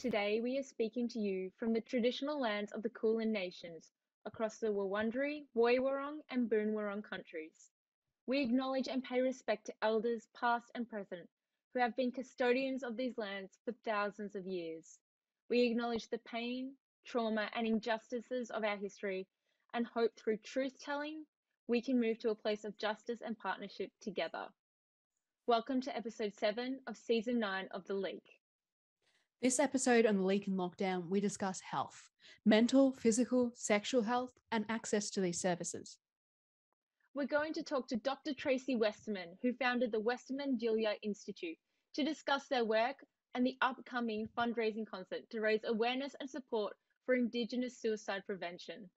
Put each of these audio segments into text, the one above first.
Today we are speaking to you from the traditional lands of the Kulin Nations across the Wurundjeri, Woiwurrung and Boonwurrung countries. We acknowledge and pay respect to elders past and present who have been custodians of these lands for thousands of years. We acknowledge the pain, trauma and injustices of our history and hope through truth-telling we can move to a place of justice and partnership together. Welcome to episode 7 of season 9 of The Leak. This episode on the Leak and Lockdown, we discuss health, mental, physical, sexual health, and access to these services. We're going to talk to Dr. Tracy Westerman, who founded the Westerman Jilya Institute, to discuss their work and the upcoming fundraising concert to raise awareness and support for Indigenous suicide prevention.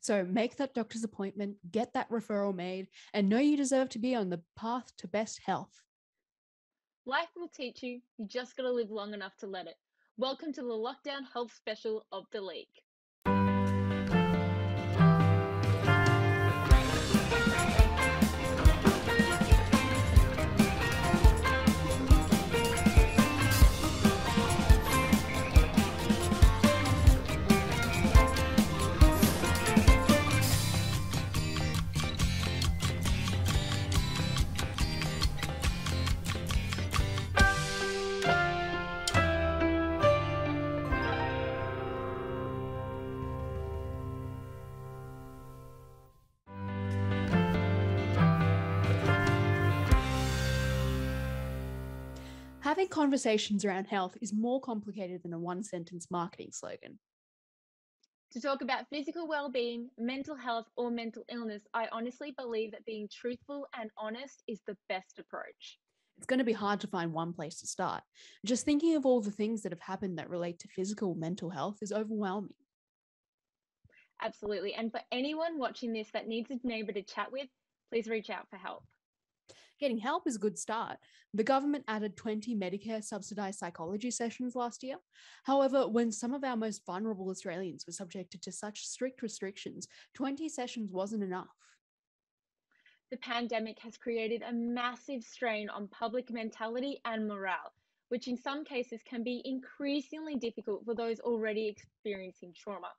So make that doctor's appointment, get that referral made, and know you deserve to be on the path to best health. Life will teach you, you just gotta live long enough to let it. Welcome to the Lockdown Health Special of The Leak. Having conversations around health is more complicated than a one-sentence marketing slogan. To talk about physical well-being, mental health, or mental illness, I honestly believe that being truthful and honest is the best approach. It's going to be hard to find one place to start. Just thinking of all the things that have happened that relate to physical mental health is overwhelming. Absolutely. And for anyone watching this that needs a neighbour to chat with, please reach out for help. Getting help is a good start. The government added 20 Medicare subsidised psychology sessions last year. However, when some of our most vulnerable Australians were subjected to such strict restrictions, 20 sessions wasn't enough. The pandemic has created a massive strain on public mentality and morale, which in some cases can be increasingly difficult for those already experiencing trauma.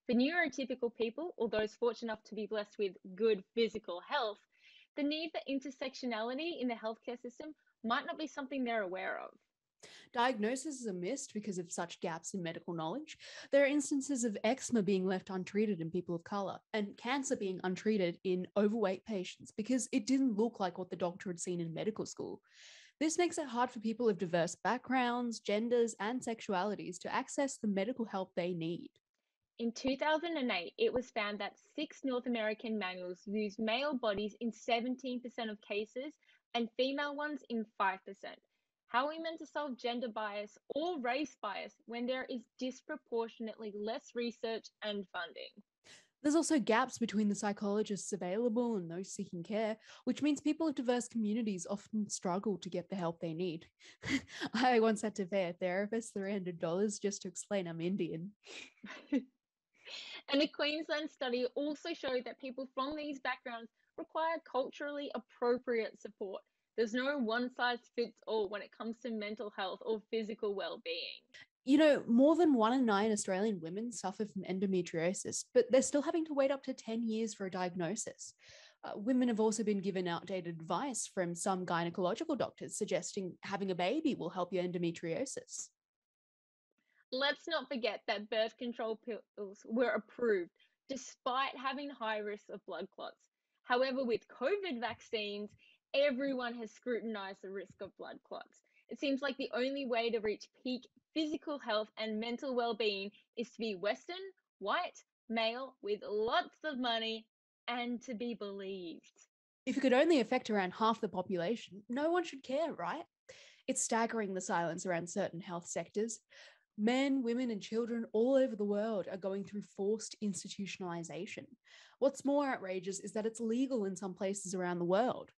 For neurotypical people, or those fortunate enough to be blessed with good physical health, the need for intersectionality in the healthcare system might not be something they're aware of. Diagnoses are missed because of such gaps in medical knowledge. There are instances of eczema being left untreated in people of colour and cancer being untreated in overweight patients because it didn't look like what the doctor had seen in medical school. This makes it hard for people of diverse backgrounds, genders, and sexualities to access the medical help they need. In 2008, it was found that 6 North American males used male bodies in 17% of cases and female ones in 5%. How are we meant to solve gender bias or race bias when there is disproportionately less research and funding? There's also gaps between the psychologists available and those seeking care, which means people of diverse communities often struggle to get the help they need. I once had to pay a therapist $300 just to explain I'm Indian. And a Queensland study also showed that people from these backgrounds require culturally appropriate support. There's no one size fits all when it comes to mental health or physical well-being. You know, more than 1 in 9 Australian women suffer from endometriosis, but they're still having to wait up to 10 years for a diagnosis. Women have also been given outdated advice from some gynecological doctors suggesting having a baby will help your endometriosis. Let's not forget that birth control pills were approved despite having high risks of blood clots. However, with COVID vaccines, everyone has scrutinized the risk of blood clots. It seems like the only way to reach peak physical health and mental well-being is to be Western, white, male, with lots of money, and to be believed. If it could only affect around half the population, no one should care, right? It's staggering the silence around certain health sectors. Men, women, and children all over the world are going through forced institutionalization. What's more outrageous is that it's legal in some places around the world.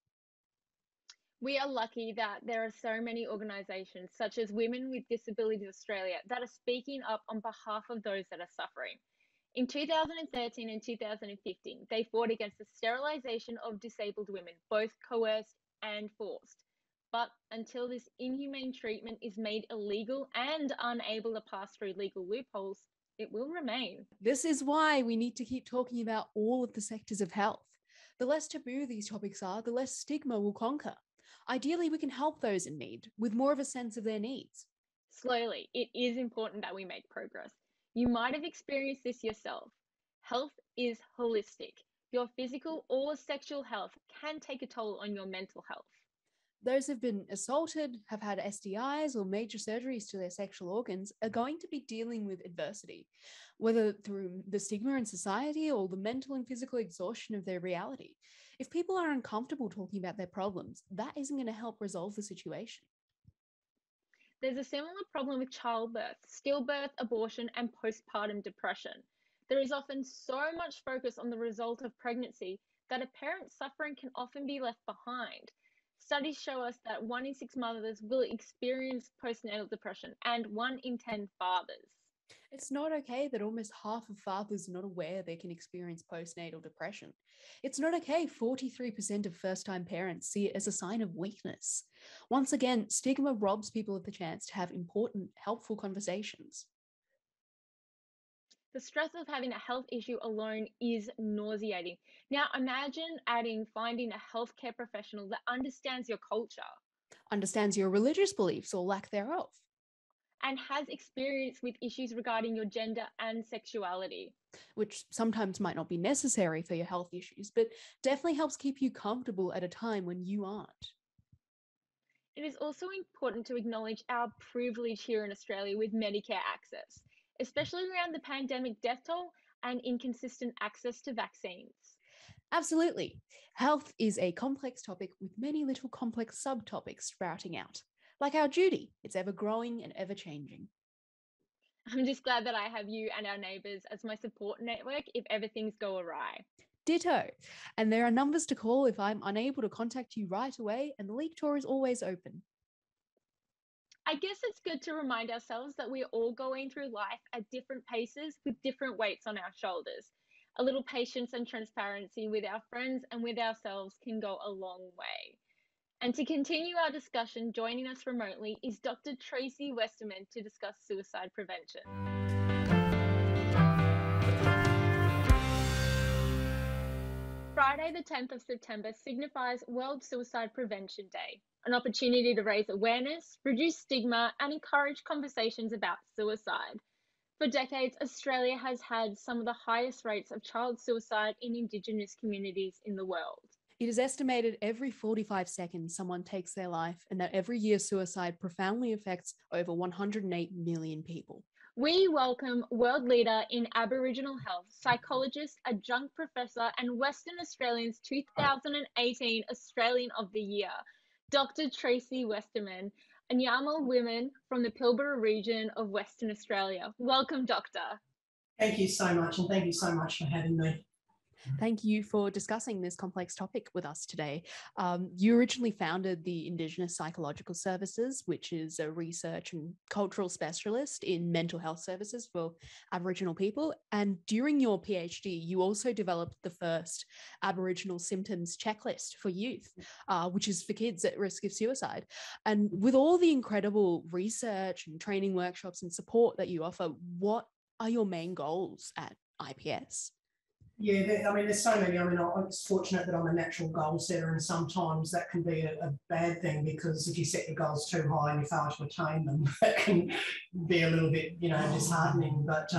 We are lucky that there are so many organisations, such as Women with Disabilities Australia, that are speaking up on behalf of those that are suffering. In 2013 and 2015, they fought against the sterilisation of disabled women, both coerced and forced. But until this inhumane treatment is made illegal and unable to pass through legal loopholes, it will remain. This is why we need to keep talking about all of the sectors of health. The less taboo these topics are, the less stigma will conquer. Ideally, we can help those in need with more of a sense of their needs. Slowly, it is important that we make progress. You might have experienced this yourself. Health is holistic. Your physical or sexual health can take a toll on your mental health. Those who've been assaulted, have had STIs or major surgeries to their sexual organs are going to be dealing with adversity, whether through the stigma in society or the mental and physical exhaustion of their reality. If people are uncomfortable talking about their problems, that isn't going to help resolve the situation. There's a similar problem with childbirth, stillbirth, abortion, and postpartum depression. There is often so much focus on the result of pregnancy that a parent's suffering can often be left behind. Studies show us that 1 in 6 mothers will experience postnatal depression and 1 in 10 fathers. It's not okay that almost half of fathers are not aware they can experience postnatal depression. It's not okay 43% of first-time parents see it as a sign of weakness. Once again, stigma robs people of the chance to have important, helpful conversations. The stress of having a health issue alone is nauseating. Now imagine finding a healthcare professional that understands your culture Understands your religious beliefs or lack thereof. and has experience with issues regarding your gender and sexuality. Which sometimes might not be necessary for your health issues, but definitely helps keep you comfortable at a time when you aren't. It is also important to acknowledge our privilege here in Australia with Medicare access, especially around the pandemic death toll and inconsistent access to vaccines. Absolutely. Health is a complex topic with many little complex subtopics sprouting out. Like our duty, it's ever growing and ever changing. I'm just glad that I have you and our neighbours as my support network if ever things go awry. Ditto. And there are numbers to call if I'm unable to contact you right away, and the Leak Tour is always open. I guess it's good to remind ourselves that we're all going through life at different paces with different weights on our shoulders. A little patience and transparency with our friends and with ourselves can go a long way. And to continue our discussion, joining us remotely is Dr. Tracy Westerman to discuss suicide prevention. Friday, the 10th of September, signifies World Suicide Prevention Day, an opportunity to raise awareness, reduce stigma, and encourage conversations about suicide. For decades, Australia has had some of the highest rates of child suicide in Indigenous communities in the world. It is estimated every 45 seconds someone takes their life, and that every year suicide profoundly affects over 108 million people. We welcome world leader in Aboriginal health, psychologist, adjunct professor, and Western Australian's 2018 Australian of the Year, Dr. Tracy Westerman, a Nyamal woman from the Pilbara region of Western Australia. Welcome, Doctor. Thank you so much, and thank you so much for having me. Thank you for discussing this complex topic with us today. You originally founded the Indigenous Psychological Services, which is a research and cultural specialist in mental health services for Aboriginal people. And during your PhD, you also developed the first Aboriginal symptoms checklist for youth, which is for kids at risk of suicide. And with all the incredible research and training workshops and support that you offer, what are your main goals at IPS? Yeah, there's so many. I'm fortunate that I'm a natural goal setter, and sometimes that can be a bad thing, because if you set your goals too high and you fail to attain them, that can be a little bit, disheartening. But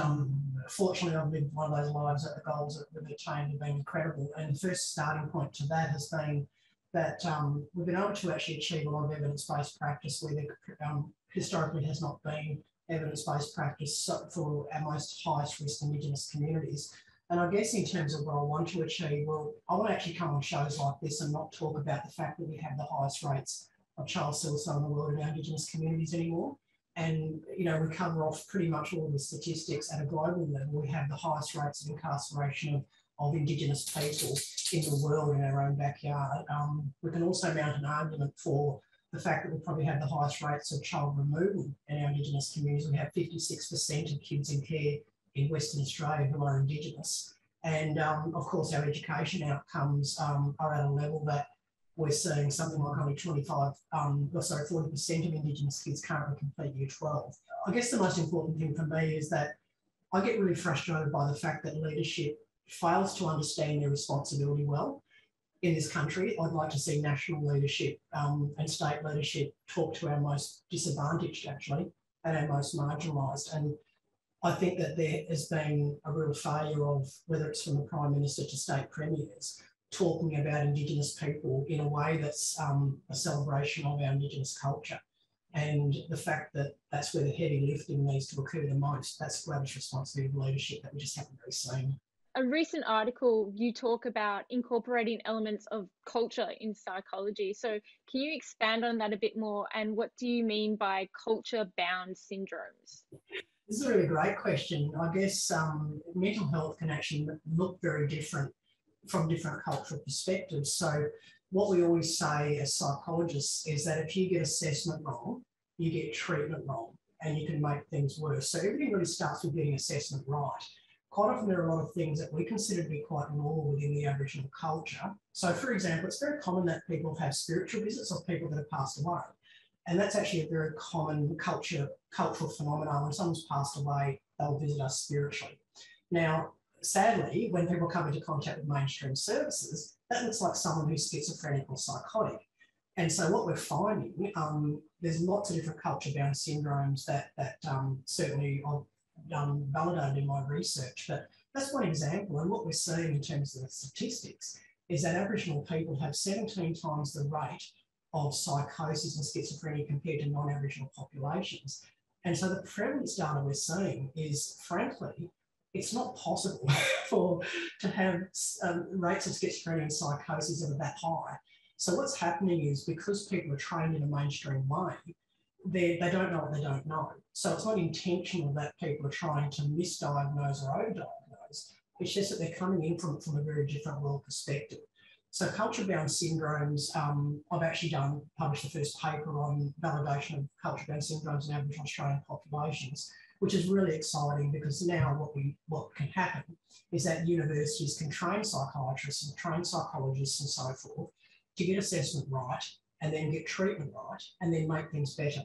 fortunately, I've lived one of those lives that the goals that we've attained have been incredible. And the first starting point to that has been that we've been able to actually achieve a lot of evidence-based practice where there historically has not been evidence-based practice for our most highest risk Indigenous communities. And I guess in terms of what I want to achieve, well, I want to actually come on shows like this and not talk about the fact that we have the highest rates of child suicide in the world in our Indigenous communities anymore. And, we cover off pretty much all the statistics at a global level. We have the highest rates of incarceration of Indigenous people in the world in our own backyard. We can also mount an argument for the fact that we probably have the highest rates of child removal in our Indigenous communities. We have 56% of kids in care in Western Australia who are Indigenous. And of course, our education outcomes are at a level that we're seeing something like only 40% of Indigenous kids currently complete Year 12. I guess the most important thing for me is that I get really frustrated by the fact that leadership fails to understand their responsibility well in this country. I'd like to see national leadership and state leadership talk to our most disadvantaged, actually, and our most marginalised. And I think that there has been a real failure of, whether it's from the Prime Minister to state premiers, talking about Indigenous people in a way that's a celebration of our Indigenous culture. And the fact that that's where the heavy lifting needs to occur the most, that's lavish responsibility of leadership that we just haven't really seen. A recent article, you talk about incorporating elements of culture in psychology. So can you expand on that a bit more? And what do you mean by culture-bound syndromes? This is a really great question. I guess mental health can actually look very different from different cultural perspectives. So what we always say as psychologists is that if you get assessment wrong, you get treatment wrong, and you can make things worse. So everything really starts with getting assessment right. Quite often there are a lot of things that we consider to be quite normal within the Aboriginal culture. So for example, it's very common that people have spiritual visits of people that have passed away. And that's actually a very common cultural phenomenon. When someone's passed away, they'll visit us spiritually. Now, sadly, when people come into contact with mainstream services, that looks like someone who's schizophrenic or psychotic. And so what we're finding, there's lots of different culture-bound syndromes that certainly I've validated in my research, but that's one example. And what we're seeing in terms of the statistics is that Aboriginal people have 17 times the rate of psychosis and schizophrenia compared to non-Aboriginal populations. And so the prevalence data we're seeing is, frankly, it's not possible to have rates of schizophrenia and psychosis that are that high. So what's happening is, because people are trained in a mainstream way, they don't know what they don't know. So it's not intentional that people are trying to misdiagnose or overdiagnose. It's just that they're coming in from a very different world perspective. So culture-bound syndromes, I've actually published the first paper on validation of culture-bound syndromes in Aboriginal Australian populations, which is really exciting, because now what can happen is that universities can train psychiatrists and train psychologists and so forth to get assessment right, and then get treatment right, and then make things better.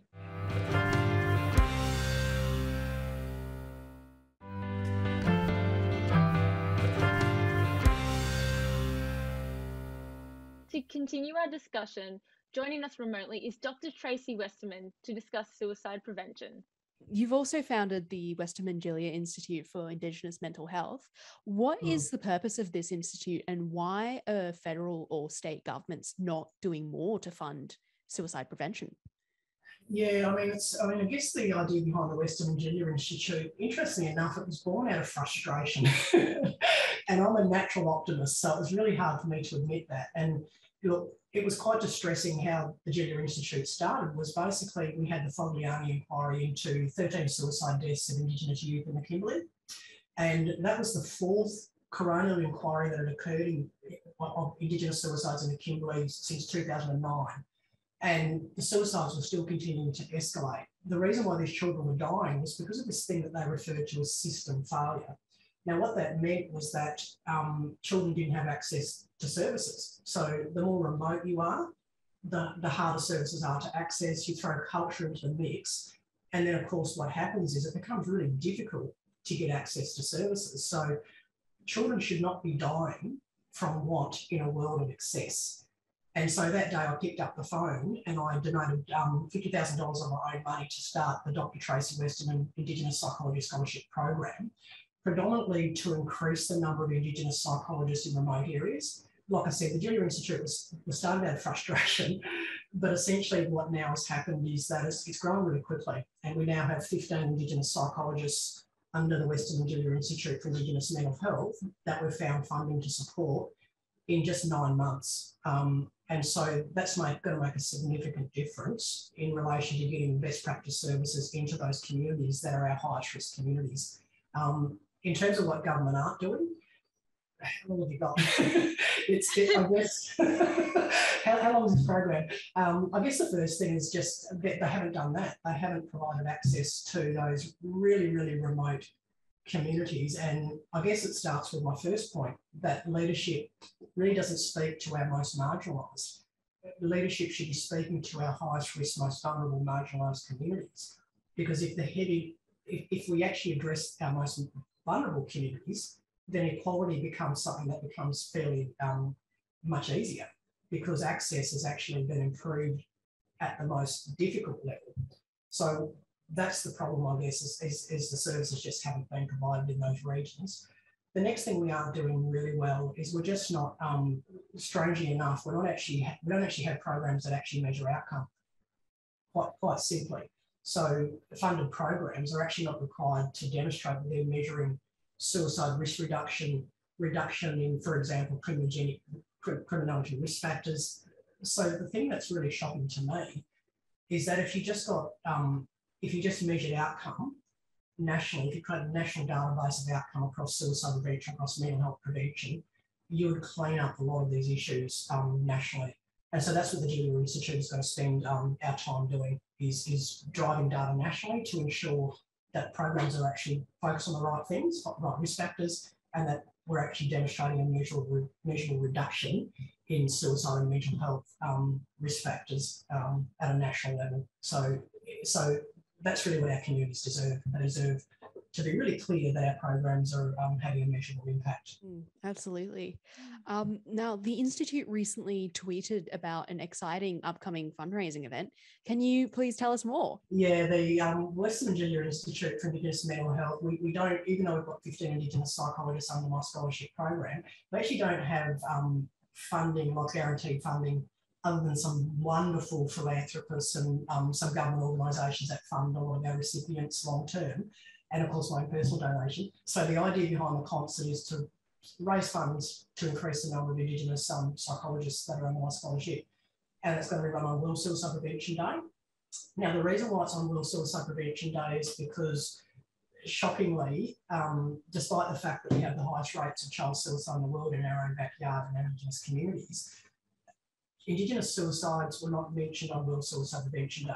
To continue our discussion, joining us remotely is Dr. Tracy Westerman to discuss suicide prevention. You've also founded the Westerman Jilya Institute for Indigenous Mental Health. What is the purpose of this institute, and why are federal or state governments not doing more to fund suicide prevention? Yeah, I guess the idea behind the Westerman Jilya Institute, interestingly enough, it was born out of frustration. And I'm a natural optimist, so it was really hard for me to admit that. And look, it was quite distressing how the Jilya Institute started. Was basically, we had the Fogliani inquiry into 13 suicide deaths of Indigenous youth in the Kimberley. And that was the fourth coronial inquiry that had occurred of Indigenous suicides in the Kimberley since 2009. And the suicides were still continuing to escalate. The reason why these children were dying was because of this thing that they referred to as system failure. Now, what that meant was that children didn't have access to services. So the more remote you are, the harder services are to access. You throw culture into the mix. And then, of course, what happens is it becomes really difficult to get access to services. So children should not be dying from want in a world of excess. And so that day I picked up the phone and I donated $50,000 of my own money to start the Dr. Tracy Westerman Indigenous Psychology Scholarship Program, predominantly to increase the number of Indigenous psychologists in remote areas. Like I said, the Jilya Institute was started out of frustration, but essentially what now has happened is that it's grown really quickly, and we now have 15 Indigenous psychologists under the Westerman Jilya Institute for Indigenous Mental Health that we've found funding to support in just 9 months. And so that's going to make a significant difference in relation to getting best practice services into those communities that are our highest risk communities. In terms of what government aren't doing, how long have you got? I guess, how long is this program? I guess the first thing is just that they haven't done that. They haven't provided access to those really, really remote communities. And I guess it starts with my first point, that leadership really doesn't speak to our most marginalised. leadership should be speaking to our highest risk, most vulnerable, marginalised communities. Because if we actually address our most vulnerable communities, then equality becomes something that becomes fairly much easier, because access has actually been improved at the most difficult level. So that's the problem, I guess, is the services just haven't been provided in those regions. The next thing we aren't doing really well is we're just not, strangely enough, we don't actually have programs that actually measure outcome, quite simply. So funded programs are actually not required to demonstrate that they're measuring suicide risk reduction in, for example, criminality risk factors. So the thing that's really shocking to me is that if you just measured outcome nationally, if you create a national database of outcome across suicide prevention, across mental health prevention, you would clean up a lot of these issues nationally. And so that's what the Jilya Institute is going to spend our time doing, is driving data nationally to ensure that programs are actually focused on the right things, right risk factors, and that we're actually demonstrating a measurable reduction in suicide and mental health risk factors at a national level. So that's really what our communities deserve. They deserve to be really clear that our programs are having a measurable impact. Absolutely. Now, the Institute recently tweeted about an exciting upcoming fundraising event. Can you please tell us more? Yeah, the Westerman Jilya Institute for Indigenous Mental Health, we don't, even though we've got 15 Indigenous psychologists under my scholarship program, we actually don't have funding, like guaranteed funding, other than some wonderful philanthropists and some government organisations that fund a lot of our recipients long term, and of course my own personal donation. So the idea behind the concert is to raise funds to increase the number of Indigenous psychologists that are under my scholarship, and it's going to be run on World Suicide Prevention Day. Now, the reason why it's on World Suicide Prevention Day is because, shockingly, despite the fact that we have the highest rates of child suicide in the world in our own backyard and Indigenous communities, Indigenous suicides were not mentioned on World Suicide Prevention Day.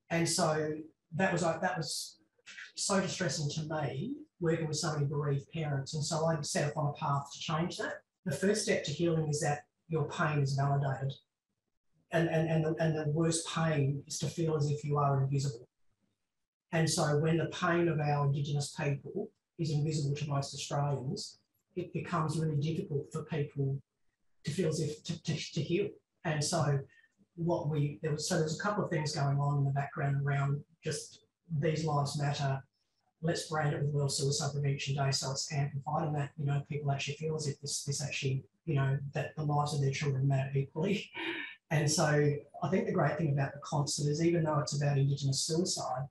And so that was so distressing to me, working with so many bereaved parents. And so I set off on a path to change that. The first step to healing is that your pain is validated. And the worst pain is to feel as if you are invisible. And so when the pain of our Indigenous people is invisible to most Australians, it becomes really difficult for people to feel as if to heal. And so there's a couple of things going on in the background around just these lives matter. Let's brand it with World Suicide Prevention Day so it's amplified, and that, you know, people actually feel as if this actually, you know, that the lives of their children matter equally. And so I think the great thing about the concert is, even though it's about Indigenous suicide,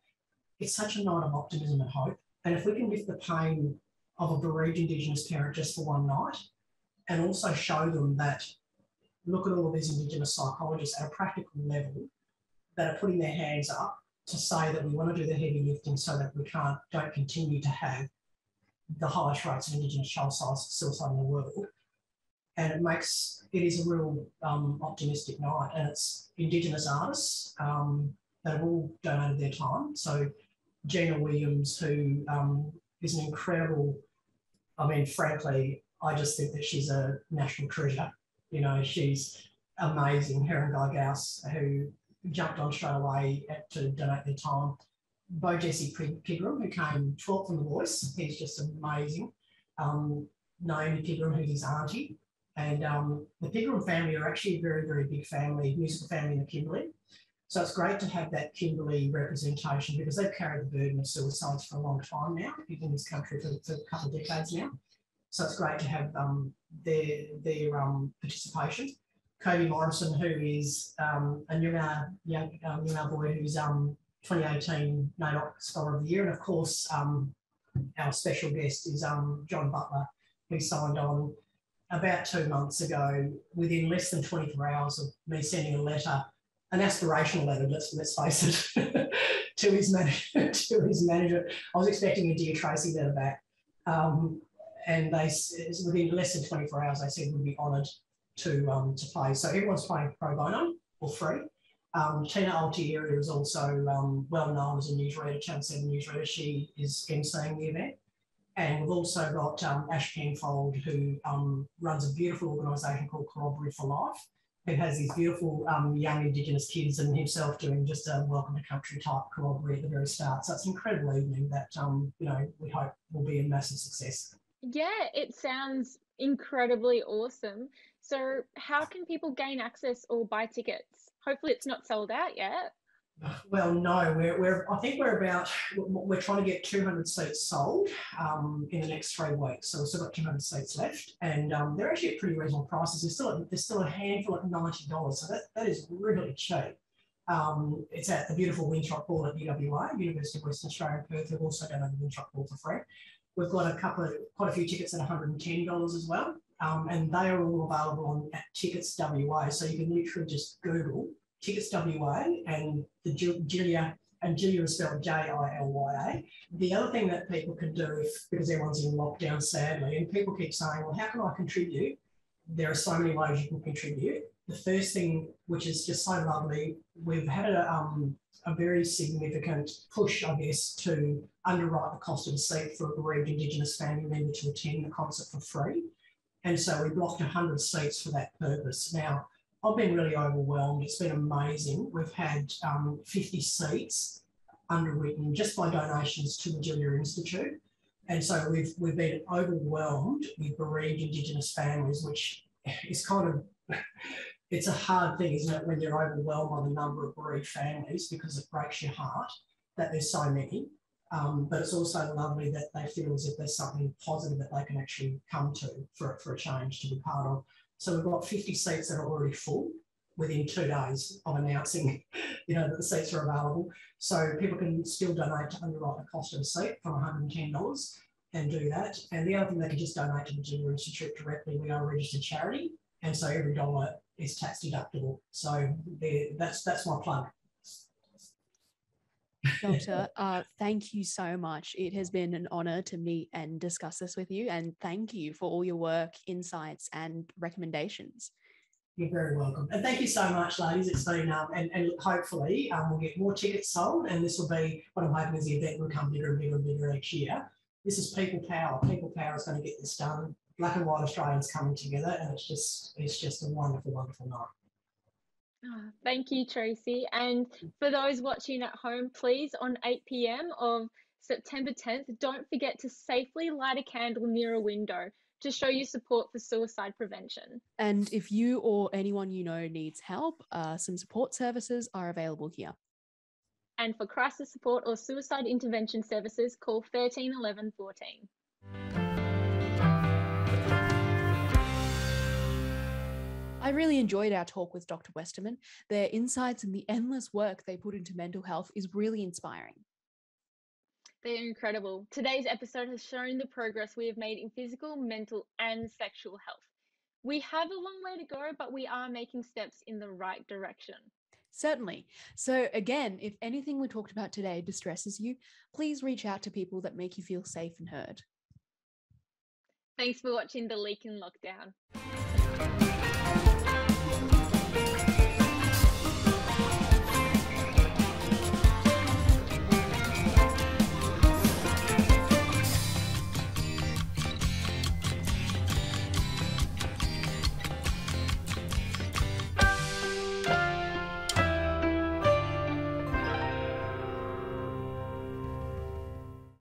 it's such a night of optimism and hope. And if we can lift the pain of a bereaved Indigenous parent just for one night, and also show them that, look at all of these Indigenous psychologists at a practical level that are putting their hands up to say that we want to do the heavy lifting so that we don't continue to have the highest rates of Indigenous child suicide in the world. And it is a real optimistic night, and it's Indigenous artists that have all donated their time. So Gina Williams, who is an incredible, I mean, frankly, I just think that she's a national treasure. You know, she's amazing. Her and Guy Gauss, who jumped on straight away to donate their time. Bo Jesse Pigram, who came 12th on The Voice. He's just amazing. Naomi Pigram, who's his auntie. And the Pigram family are actually a very, very big family, musical family in the Kimberley. So it's great to have that Kimberley representation, because they've carried the burden of suicides for a long time now, in this country for a couple of decades now. So it's great to have their participation. Kobe Morrison, who is a young boy who's 2018 NAIDOC Scholar of the Year. And of course, our special guest is John Butler, who signed on about 2 months ago, within less than 24 hours of me sending a letter, an aspirational letter, let's face it, to his manager. I was expecting a Dear Tracy letter back. And within less than 24 hours, they said we'd be honoured to play. So everyone's playing pro bono or free. Tina Altieri is also well known as a newsreader, Channel 7 newsreader. She is emceeing the event. And we've also got Ash Penfold, who runs a beautiful organisation called Corroborative for Life. who has these beautiful young Indigenous kids and himself doing just a welcome to country type corroboree at the very start. So it's an incredible evening that, we hope will be a massive success. Yeah, it sounds incredibly awesome. So how can people gain access or buy tickets? Hopefully it's not sold out yet. Well, no, I think we're trying to get 200 seats sold in the next 3 weeks. So we've still got 200 seats left, and they're actually at pretty reasonable prices. There's still a handful at $90, so that is really cheap. It's at the beautiful Winthrop Hall at UWA, University of Western Australia, Perth. We've also done the Winthrop Hall for free. We've got quite a few tickets at $110 as well, and they are all available at Tickets WA. So you can literally just Google Tickets WA and the Jilya, and Jilya is spelled Jilya. The other thing that people can do, because everyone's in lockdown sadly, and people keep saying, well, how can I contribute? There are so many ways you can contribute. The first thing, which is just so lovely, we've had a very significant push, I guess, to underwrite the cost of a seat for a bereaved Indigenous family member to attend the concert for free. And so we blocked 100 seats for that purpose. Now, I've been really overwhelmed. It's been amazing. We've had 50 seats underwritten just by donations to the Jilya Institute. And so we've been overwhelmed with bereaved Indigenous families, which is kind of, it's a hard thing, isn't it, when you're overwhelmed by the number of bereaved families, because it breaks your heart that there's so many. But it's also lovely that they feel as if there's something positive that they can actually come to for a change to be part of. So we've got 50 seats that are already full within 2 days of announcing, that the seats are available. So people can still donate to underwrite the cost of a seat from $110 and do that. And the other thing, they can just donate to the Jilya Institute directly. We are a registered charity, and so every dollar is tax deductible. So that's my plug. Doctor, thank you so much. It has been an honour to meet and discuss this with you, and thank you for all your work, insights and recommendations. You're very welcome. And thank you so much, ladies. It's been, and hopefully we'll get more tickets sold, and this will be, what I'm hoping is the event will become bigger and bigger and bigger each year. This is people power. People power is going to get this done. Black and white Australians coming together, and it's just a wonderful, wonderful night. Oh, thank you, Tracy. And for those watching at home, please, on 8 p.m. of September 10th, don't forget to safely light a candle near a window to show your support for suicide prevention. And if you or anyone you know needs help, some support services are available here. And for crisis support or suicide intervention services, call 13 11 14. I really enjoyed our talk with Dr. Westerman. Their insights and the endless work they put into mental health is really inspiring. They're incredible. Today's episode has shown the progress we have made in physical, mental, and sexual health. We have a long way to go, but we are making steps in the right direction. Certainly. So again, if anything we talked about today distresses you, please reach out to people that make you feel safe and heard. Thanks for watching The Leak in Lockdown.